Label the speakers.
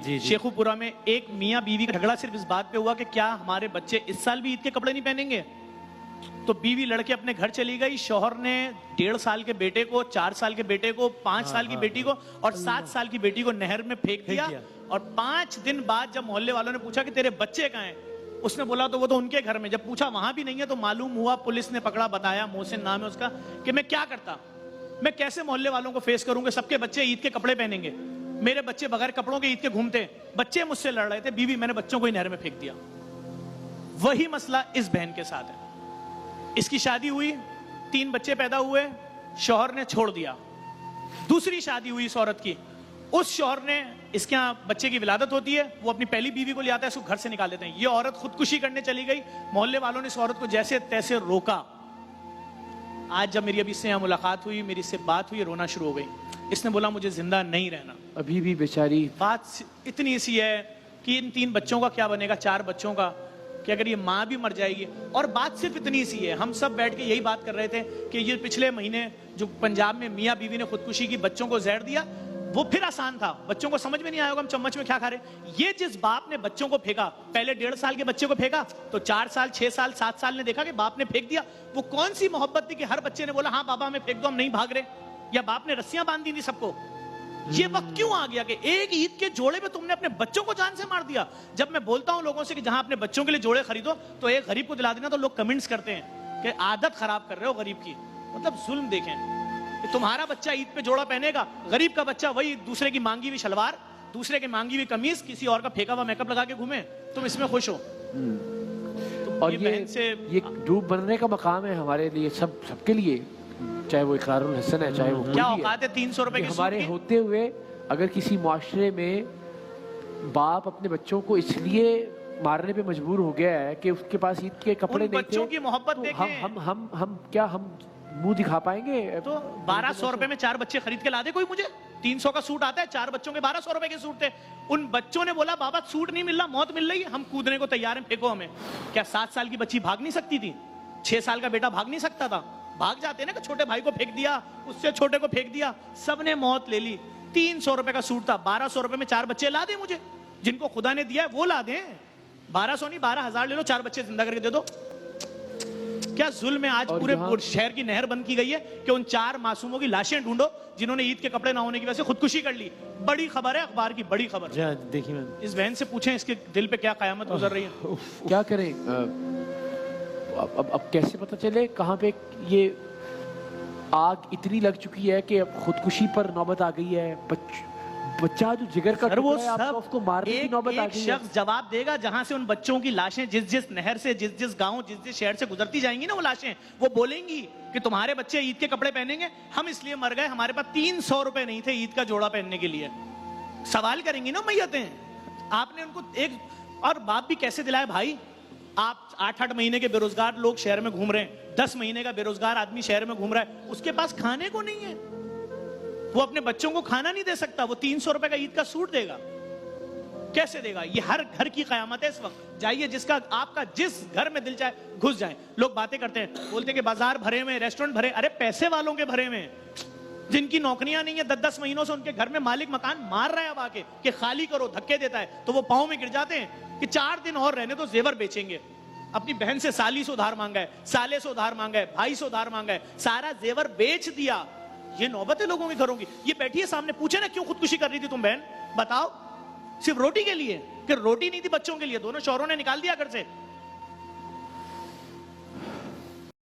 Speaker 1: शेखू पुरा में एक मियाँ बीवी का झगड़ा सिर्फ इस बात पे हुआ कि क्या हमारे बच्चे इस साल भी ईद के कपड़े नहीं पहनेंगे। तो बीवी लड़के अपने घर चली गई, शौहर ने 1.5 साल के बेटे को, 4 साल के बेटे को, 5 साल की बेटी को और 7 साल की बेटी को नहर में फेंक दिया। और 5 दिन बाद जब मोहल्ले वालों ने पूछा कि तेरे बच्चे कहाँ हैं, उसने बोला तो वो तो उनके घर में। जब पूछा वहां भी नहीं है तो मालूम हुआ, पुलिस ने पकड़ा, बताया, मोहसिन नाम है उसका, कि मैं क्या करता, मैं कैसे मोहल्ले वालों को फेस करूंगा, सबके बच्चे ईद के कपड़े पहनेंगे, मेरे बच्चे बगैर कपड़ों के ईद के घूमते, बच्चे मुझसे लड़ रहे थे, बीवी मैंने बच्चों को ही नहर में फेंक दिया। वही मसला इस बहन के साथ है। इसकी शादी हुई, 3 बच्चे पैदा हुए, शौहर ने छोड़ दिया। दूसरी शादी हुई इस औरत की, उस शौहर ने, इसके यहाँ बच्चे की विलादत होती है, वो अपनी पहली बीवी को ले आता है, उसको घर से निकाल देते हैं। ये औरत खुदकुशी करने चली गई, मोहल्ले वालों ने इस औरत को जैसे तैसे रोका। आज जब मेरी अभी इससे यहाँ मुलाकात हुई, मेरी इससे बात हुई, रोना शुरू हो गई। इसने बोला मुझे जिंदा नहीं रहना।
Speaker 2: अभी भी बेचारी
Speaker 1: बात इतनी सी है कि इन 3 बच्चों का क्या बनेगा, 4 बच्चों का, कि अगर ये माँ भी मर जाएगी। और बात सिर्फ इतनी सी है, हम सब बैठ के यही बात कर रहे थे कि ये पिछले महीने जो पंजाब में मियाँ बीवी ने खुदकुशी की, बच्चों को जहर दिया, वो फिर आसान था, बच्चों को समझ में नहीं आया होगा हम चम्मच में क्या खा रहे। ये जिस बाप ने बच्चों को फेंका, पहले 1.5 साल के बच्चे को फेंका तो 4 साल, 6 साल, 7 साल ने देखा कि बाप ने फेंक दिया। वो कौन सी मोहब्बत थी कि हर बच्चे ने बोला हाँ बाबा हमें फेंक दो, हम नहीं भाग रहे, या बाप ने रस्सियां बांध दी थी सबको। ये वक्त क्यों आ गया कि एक ईद के जोड़े पे तुमने अपने बच्चों को जान से मार दिया। जब मैं बोलता हूं लोगों से कि जहां अपने बच्चों के लिए जोड़े खरीदो तो एक गरीब को दिला देना, तो लोग कमेंट्स करते हैं कि आदत खराब कर रहे हो गरीब की। मतलब जुल्म देखें कि तुम्हारा बच्चा ईद पे जोड़ा पहनेगा, गरीब का बच्चा वही दूसरे की मांगी हुई शलवार, दूसरे की मांगी हुई कमीज, किसी और का फेंका हुआ मेकअप लगा के घूमे, तुम इसमें खुश हो। तो
Speaker 2: और ये डूब बनने का मकाम है हमारे लिए, सबके लिए, चाहे वो इकरारुल हसन है, चाहे वो
Speaker 1: क्या औकात है 300 रुपए की
Speaker 2: हमारे होते हुए अगर किसी मुआशरे में बाप अपने बच्चों को इसलिए मारने पे मजबूर हो गया है कि उसके पास ईद के कपड़े नहीं थे,
Speaker 1: बच्चों की मोहब्बत देखें,
Speaker 2: हम मुंह दिखा पाएंगे? तो
Speaker 1: 1200 रुपए में 4 बच्चे खरीद के ला दे कोई मुझे। 300 का सूट आता है, 4 बच्चों के 1200 रुपए के सूट थे। उन बच्चों ने बोला बाबा सूट नहीं मिल रहा, मौत मिल रही है, हम कूदने को तैयार हैं, फेंको हमें। क्या 7 साल की बच्ची भाग नहीं सकती थी? 6 साल का बेटा भाग नहीं सकता था? भाग जाते ना कि छोटे भाई को फेंक दिया, उससे छोटे को फेंक दिया, सबने मौत ले ली। 300 रुपए का सूट था, 1200 रुपए में 4 बच्चे ला दे मुझे, जिनको खुदा ने दिया है वो ला दे। 1200 नहीं 12,000 ले लो, 4 बच्चे जिंदा करके दे दो। क्या जुल्म है। आज पूरे शहर की नहर बंद की गई है कि उन 4 मासूमों की लाशें ढूंढो जिन्होंने ईद के कपड़े ना होने की वजह से खुदकुशी कर ली। बड़ी खबर है, अखबार की बड़ी खबर।
Speaker 2: देखिए
Speaker 1: इस बहन से पूछें इसके दिल पे क्या कयामत गुजर रही है।
Speaker 2: क्या करें अब कैसे पता चले कहाँ पे ये आग इतनी लग चुकी है कि अब खुदकुशी पर नौबत आ गई है। बच्चा जो जिगर का
Speaker 1: वो
Speaker 2: है, आपको उसको मारने की नौबत आ गई है।
Speaker 1: शख्स जवाब देगा जहां से उन बच्चों की लाशें जिस नहर से, जिस गांव, जिस शहर से गुजरती जाएंगी ना, वो लाशें वो बोलेंगी कि तुम्हारे बच्चे ईद के कपड़े पहनेंगे, हम इसलिए मर गए, हमारे पास 300 रुपए नहीं थे ईद का जोड़ा पहनने के लिए। सवाल करेंगी ना मैयतें, आपने उनको एक और बाप भी कैसे दिलाए भाई। आप 8-8 महीने के बेरोजगार लोग शहर में घूम रहे हैं, 10 महीने का बेरोजगार आदमी शहर में घूम रहा है, उसके पास खाने को नहीं है, वो अपने बच्चों को खाना नहीं दे सकता, वो 300 रुपए का ईद का सूट देगा, कैसे देगा। ये हर घर की कयामत है इस वक्त। जाइए जिसका आपका जिस घर में दिल चाहे घुस जाए। लोग बातें करते हैं, बोलते हैं कि बाजार भरे में, रेस्टोरेंट भरे, अरे पैसे वालों के भरे में, जिनकी नौकरियां नहीं है, 10-10 महीनों से उनके घर में मालिक मकान मार रहा है अब आके कि खाली करो, धक्के देता है, तो वो पांव में गिर जाते हैं कि 4 दिन और रहने तो जेवर बेचेंगे। अपनी बहन से साली से उधार मांगा है, साले से उधार मांगा है, भाई से उधार मांगा है, सारा जेवर बेच दिया। ये नौबत है लोगों के घरों की। ये बैठी है सामने, पूछे ना क्यों खुदकुशी कर रही थी तुम बहन, बताओ। सिर्फ रोटी के लिए? कि रोटी नहीं थी बच्चों के लिए, दोनों शौहरों ने निकाल दिया घर से।